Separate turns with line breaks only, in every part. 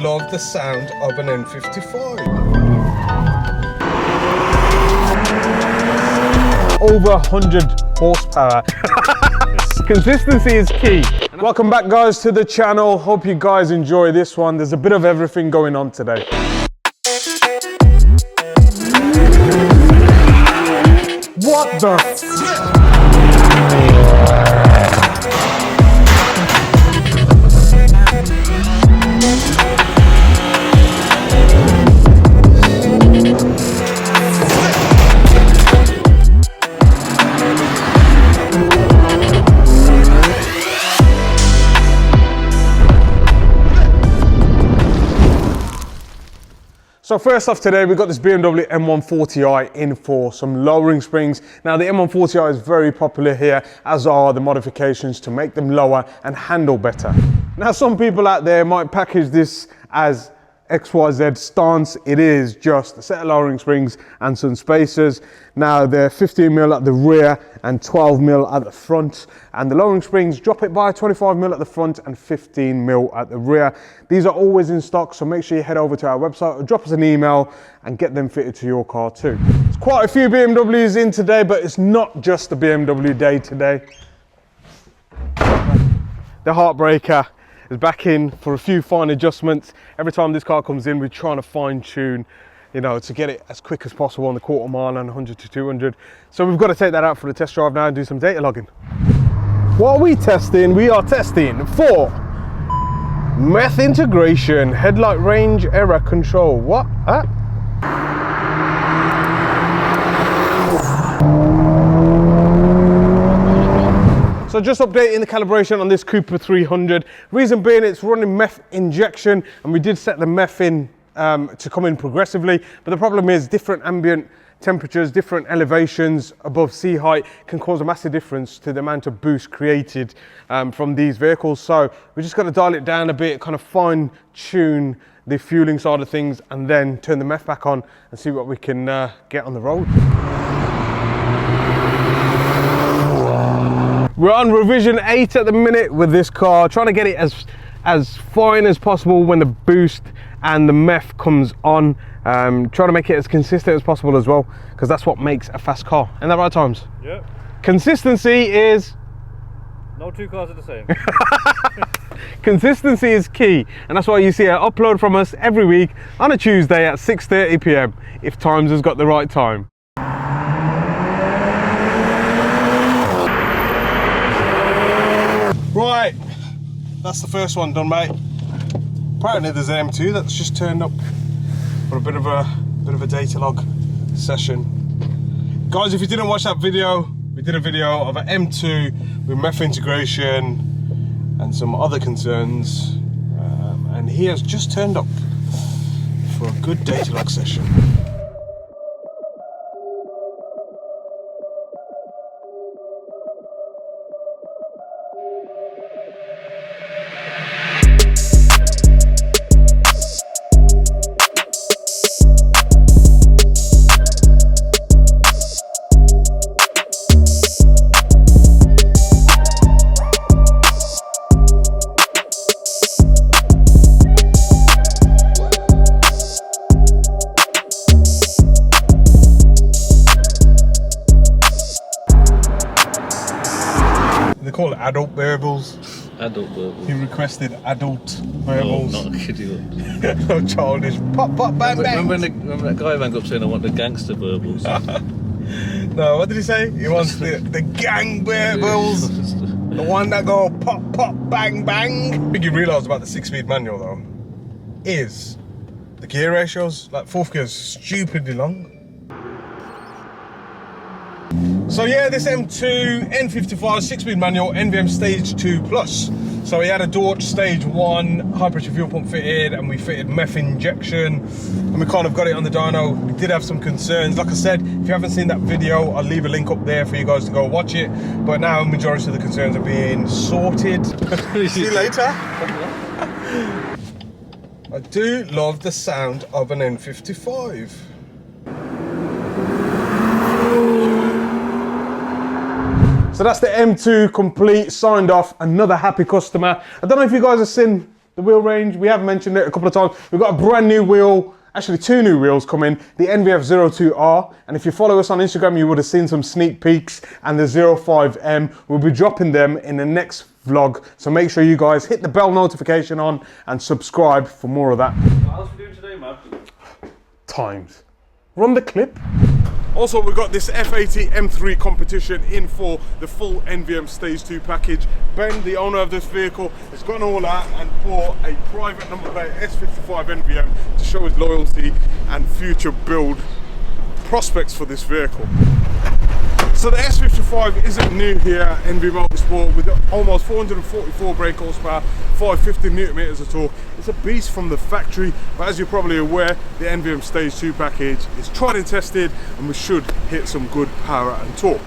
love the sound of an N55. Over 100 horsepower. Consistency is key. Welcome back, guys, to the channel. Hope you guys enjoy this one. There's a bit of everything going on today. What the? So first off today, we've got this BMW M140i in for some lowering springs. Now the M140i is very popular here, as are the modifications to make them lower and handle better. Now some people out there might package this as XYZ stance. It is just a set of lowering springs and some spacers. Now they're 15mm at the rear and 12mm at the front, and the lowering springs drop it by 25mm at the front and 15mm at the rear. These are always in stock, so make sure you head over to our website or drop us an email and get them fitted to your car too. There's quite a few BMWs in today, but it's not just the BMW day today. The Heartbreaker is back in for a few fine adjustments. Every time this car comes in, we're trying to fine tune, you know, to get it as quick as possible on the quarter mile and 100 to 200. So we've got to take that out for the test drive now and do some data logging. What are we testing? We are testing for meth integration, headlight range error control. What? So just updating the calibration on this Cooper 300. Reason being, it's running meth injection, and we did set the meth in to come in progressively, but the problem is different ambient temperatures, different elevations above sea height can cause a massive difference to the amount of boost created from these vehicles. So we just got to dial it down a bit, kind of fine tune the fueling side of things, and then turn the meth back on and see what we can get on the road. We're on revision 8 at the minute with this car, trying to get it as fine as possible when the boost and the meth comes on. Trying to make it as consistent as possible as well, because that's what makes a fast car. Isn't that right, Times?
Yeah.
Consistency is...
No two cars are the same.
Consistency is key, and that's why you see an upload from us every week on a Tuesday at 6:30 p.m. if Times has got the right time. Right, that's the first one done, mate. Apparently there's an M2 that's just turned up for a bit of a data log session. Guys, if you didn't watch that video, we did a video of an M2 with meth integration and some other concerns, and he has just turned up for a good data log session. They call it adult variables.
Adult variables.
He requested adult variables.
No, not kidding.
No childish. Pop, pop, bang, bang.
Remember that guy rang up saying I want the gangster variables?
No, what did he say? He wants the gang variables. The one that go pop, pop, bang, bang. I think you realise about the 6-speed manual though, is the gear ratios. Like fourth gear is stupidly long. So yeah, this M2 N55 6-speed manual, NVM Stage 2 Plus. So we had a Dodge Stage 1 high pressure fuel pump fitted, and we fitted meth injection, and we kind of got it on the dyno. We did have some concerns. Like I said, if you haven't seen that video, I'll leave a link up there for you guys to go watch it. But now majority of the concerns are being sorted. See you later. I do love the sound of an N55. So that's the M2 complete, signed off, another happy customer. I don't know if you guys have seen the wheel range, we have mentioned it a couple of times. We've got a brand new wheel, actually 2 new wheels coming, the NVF02R, and if you follow us on Instagram, you would have seen some sneak peeks, and the 05M. We'll be dropping them in the next vlog, so make sure you guys hit the bell notification on and subscribe for more of that.
What else are we doing today, man?
Times. Run the clip. Also, we've got this F80 M3 competition in for the full NVM Stage 2 package. Ben, the owner of this vehicle, has gone all out and bought a private number plate S55 NVM to show his loyalty and future build prospects for this vehicle. So the S55 isn't new here at NV Motorsport, with almost 444 brake horsepower, 550 Newton meters of torque. It's a beast from the factory, but as you're probably aware, the NVM Stage 2 package is tried and tested, and we should hit some good power and torque.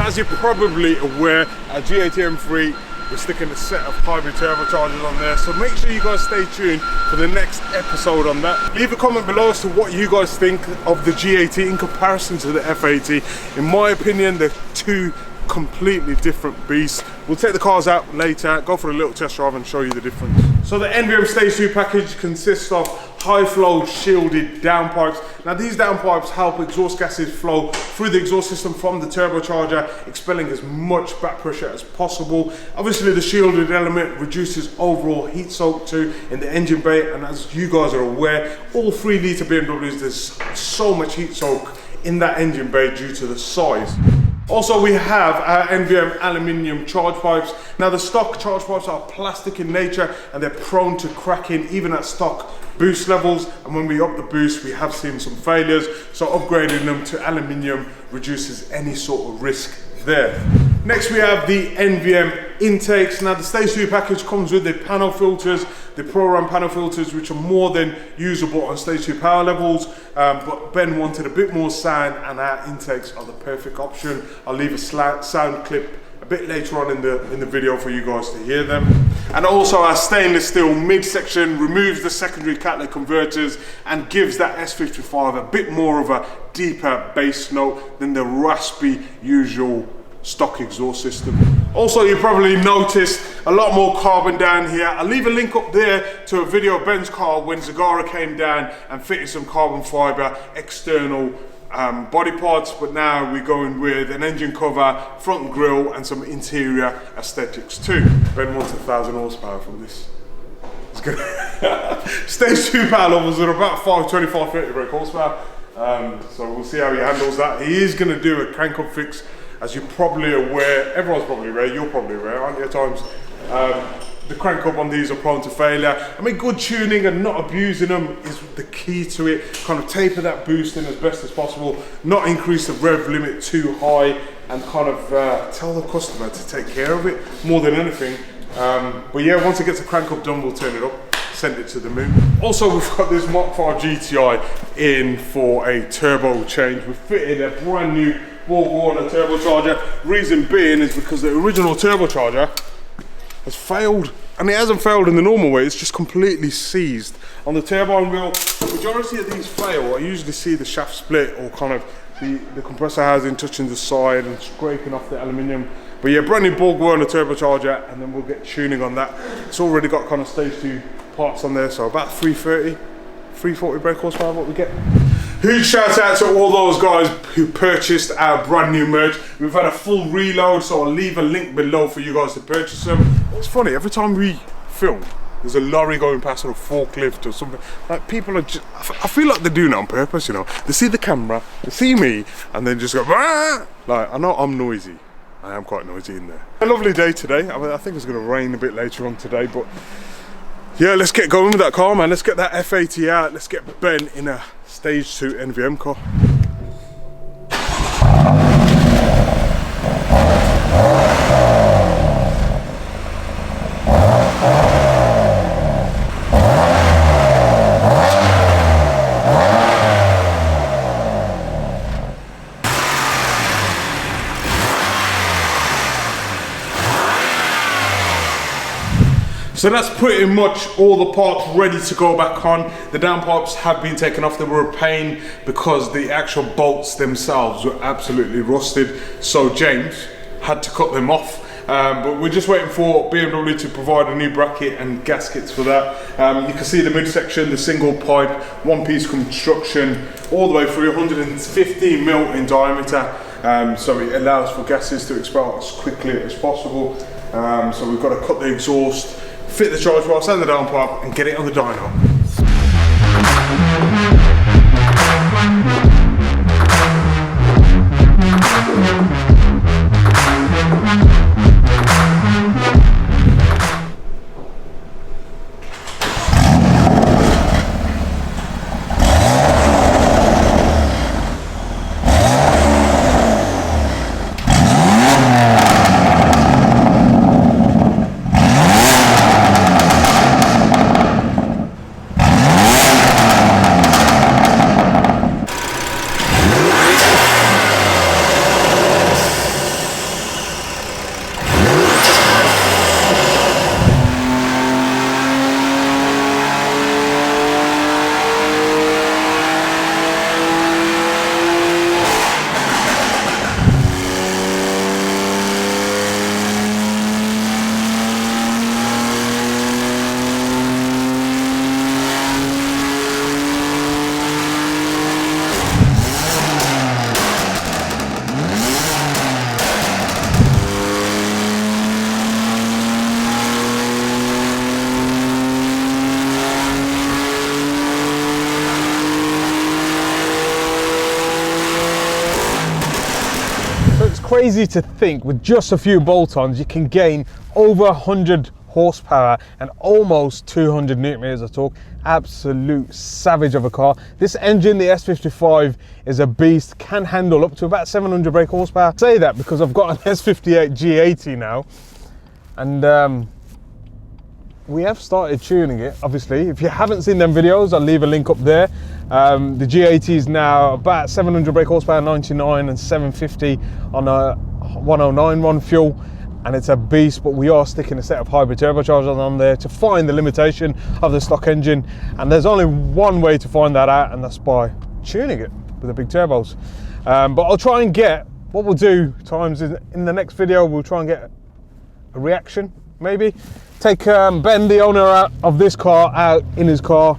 As you're probably aware, our G80 M3, we're sticking a set of hybrid turbochargers on there, so make sure you guys stay tuned for the next episode on that. Leave a comment below as to what you guys think of the G80 in comparison to the F80. In my opinion, they're 2 completely different beasts. We'll take the cars out later, go for a little test drive and show you the difference. So the NVM Stage 2 package consists of high flow shielded downpipes. Now these downpipes help exhaust gases flow through the exhaust system from the turbocharger, expelling as much back pressure as possible. Obviously the shielded element reduces overall heat soak too in the engine bay, and as you guys are aware, all 3 litre BMWs, there's so much heat soak in that engine bay due to the size. Also, we have our NVM aluminium charge pipes. Now the stock charge pipes are plastic in nature and they're prone to cracking even at stock boost levels, and when we up the boost we have seen some failures, so upgrading them to aluminium reduces any sort of risk there. Next we have the NVM intakes. Now the Stage 2 package comes with the panel filters, the ProRun panel filters, which are more than usable on Stage 2 power levels, but Ben wanted a bit more sound and our intakes are the perfect option. I'll leave a sound clip a bit later on in the video for you guys to hear them. And also our stainless steel midsection removes the secondary catalytic converters and gives that S55 a bit more of a deeper bass note than the raspy usual stock exhaust system. Also, you probably noticed a lot more carbon down here. I'll leave a link up there to a video of Ben's car when Zagara came down and fitted some carbon fibre external body parts, but now we're going with an engine cover, front grille and some interior aesthetics too. Ben wants 1,000 horsepower from this. It's good. Stage 2 power levels are about 525, 30 brake horsepower, so we'll see how he handles that. He is going to do a crank up fix. As you're probably aware, everyone's probably aware, you're probably aware, aren't you, at times? The crank up on these are prone to failure. I mean, good tuning and not abusing them is the key to it. Kind of taper that boost in as best as possible, not increase the rev limit too high, and kind of tell the customer to take care of it more than anything. But yeah, once it gets a crank up done, we'll turn it up, send it to the moon. Also, we've got this Mark 5 GTI in for a turbo change. We've fitted a brand new Borg-Warner turbocharger. Reason being is because the original turbocharger has failed, and it hasn't failed in the normal way, it's just completely seized. On the turbine wheel, the majority of these fail. I usually see the shaft split or kind of the compressor housing touching the side and scraping off the aluminium. But yeah, brand new Borg-Warner turbocharger, and then we'll get tuning on that. It's already got kind of Stage 2 parts on there, so about 330, 340 brake horsepower what we get. Huge shout out to all those guys who purchased our brand new merch. We've had a full reload, so I'll leave a link below for you guys to purchase them. It's funny, every time we film, there's a lorry going past or a forklift or something. Like, people are just, I feel like they're doing it on purpose, you know. They see the camera, they see me, and then just go, ah! Like, I know I'm noisy. I am quite noisy in there. A lovely day today. I mean, I think it's going to rain a bit later on today, but yeah, let's get going with that car, man. Let's get that F80 out. Let's get Ben in a Stage 2 NVM car. So that's pretty much all the parts ready to go back on. The downpops have been taken off. They were a pain because the actual bolts themselves were absolutely rusted. So James had to cut them off. But we're just waiting for BMW to provide a new bracket and gaskets for that. You can see the midsection, the single pipe, one piece construction, all the way through 150 mil in diameter. So it allows for gases to expel as quickly as possible. So we've got to cut the exhaust, fit the charge rails and the downpipe and get it on the dyno. Crazy to think with just a few bolt-ons you can gain over 100 horsepower and almost 200 newton meters of torque. Absolute savage of a car. This engine, the S55, is a beast, can handle up to about 700 brake horsepower. I say that because I've got an S58 G80 now, and we have started tuning it. Obviously, if you haven't seen them videos, I'll leave a link up there. The G80 is now about 700 brake horsepower, 99, and 750 on a 109 fuel, and it's a beast. But we are sticking a set of hybrid turbochargers on there to find the limitation of the stock engine, and there's only one way to find that out, and that's by tuning it with the big turbos. But I'll try and get, what we'll do times in the next video, we'll try and get a reaction, maybe take Ben, the owner of this car, out in his car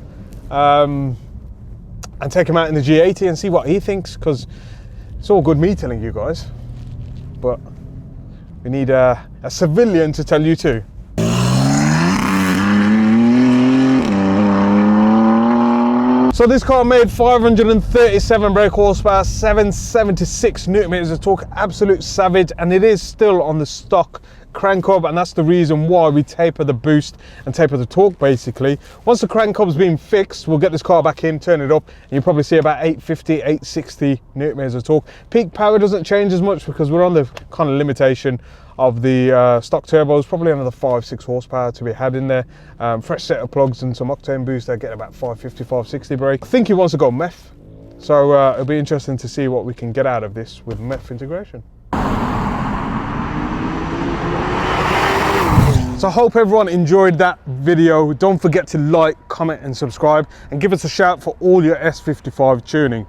and take him out in the G80 and see what he thinks, because it's all good me telling you guys, but we need a civilian to tell you too. So this car made 537 brake horsepower, 776 newton meters of torque, absolute savage, and it is still on the stock crank hub, and that's the reason why we taper the boost and taper the torque basically. Once the crank hub's been fixed, we'll get this car back in, turn it up, and you'll probably see about 850, 860 newton meters of torque. Peak power doesn't change as much because we're on the kind of limitation of the stock turbos, probably another 5-6 horsepower to be had in there. Fresh set of plugs and some octane boost, they're getting about 550, 560 brake. I think he wants to go MEF, so it'll be interesting to see what we can get out of this with MEF integration. So I hope everyone enjoyed that video. Don't forget to like, comment and subscribe, and give us a shout for all your S55 tuning.